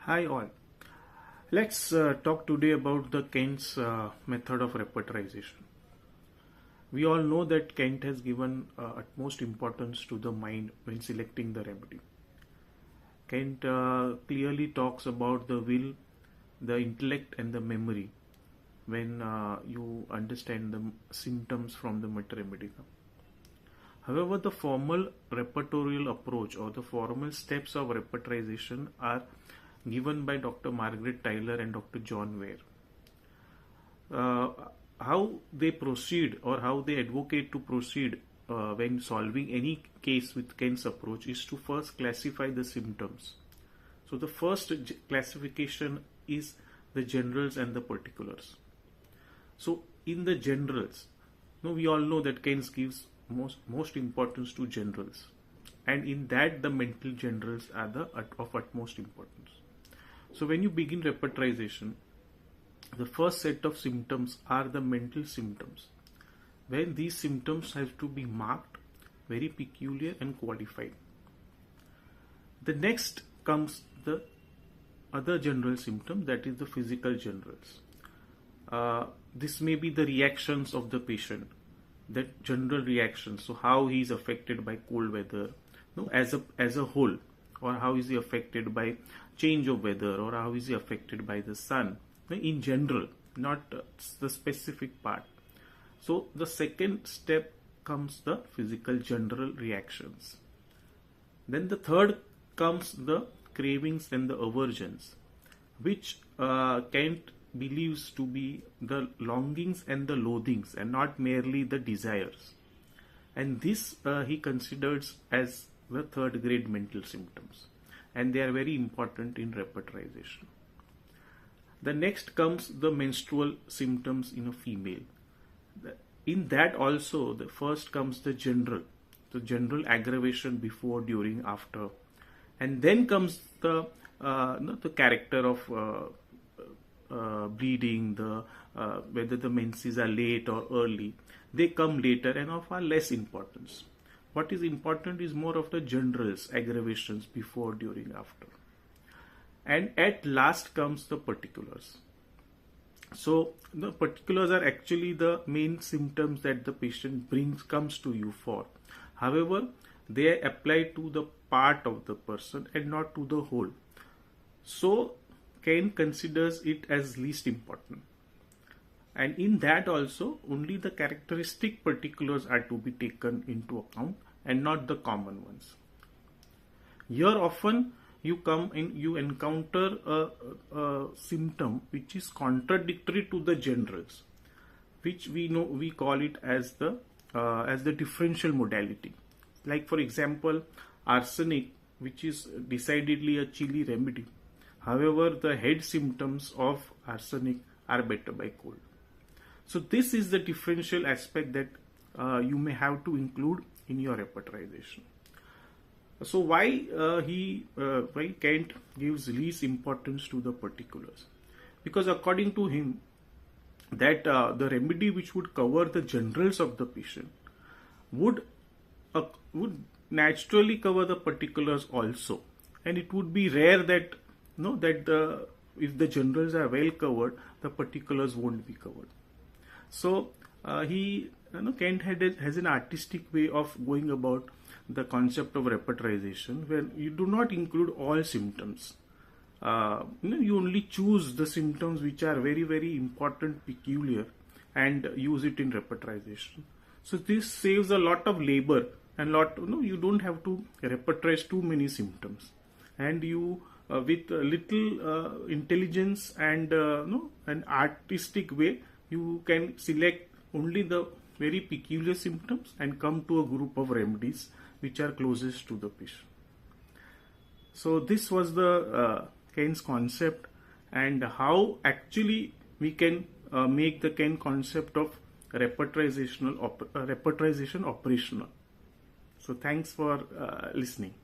Hi all. Let's talk today about the Kent's method of repertorization. We all know that Kent has given utmost importance to the mind when selecting the remedy. Kent clearly talks about the will, the intellect, and the memory when you understand the symptoms from the mater medica. However, the formal repertorial approach or the formal steps of repertorization are given by Dr. Margaret Tyler and Dr. John Weir. How they proceed or how they advocate to proceed when solving any case with Kent's approach is to first classify the symptoms. So the first classification is the generals and the particulars. So in the generals, we all know that Keynes gives most importance to generals, and in that the mental generals are of utmost importance. So when you begin repertorization, the first set of symptoms are the mental symptoms. When these symptoms have to be marked, very peculiar and qualified. The next comes the other general symptom, that is the physical generals. This may be the reactions of the patient, that general reactions. So how he is affected by cold weather, as a whole, or how is he affected by change of weather, or how is he affected by the sun in general, not the specific part. So the second step comes the physical general reactions. Then the third comes the cravings and the aversions, which Kent believes to be the longings and the loathings and not merely the desires. And this he considers as the third grade mental symptoms, and they are very important in repertorization. The next comes the menstrual symptoms in a female. In that also, the first comes the general aggravation before, during, after, and then comes the character of bleeding, whether the menses are late or early. They come later and of far less importance. What is important is more of the generals, aggravations before, during, after. And at last comes the particulars. So the particulars are actually the main symptoms that the patient comes to you for. However, they apply to the part of the person and not to the whole. So Kent considers it as least important. And in that also, only the characteristic particulars are to be taken into account and not the common ones. Here often you encounter a symptom which is contradictory to the generals, which we call it as the differential modality. Like for example, arsenic, which is decidedly a chilly remedy. However, the head symptoms of arsenic are better by cold. So this is the differential aspect that you may have to include in your repertorization. So why Kent gives least importance to the particulars? Because according to him, that the remedy which would cover the generals of the patient would naturally cover the particulars also, and it would be rare that if the generals are well covered, the particulars won't be covered. So Kent has an artistic way of going about the concept of repertorization, where you do not include all symptoms. You only choose the symptoms which are very, very important, peculiar, and use it in repertorization. So this saves a lot of labor and you don't have to repertorize too many symptoms, and you with little intelligence and an artistic way, you can select only the very peculiar symptoms and come to a group of remedies which are closest to the patient. So this was the Kent's concept, and how actually we can make the Kent concept of repertorization operational. So thanks for listening.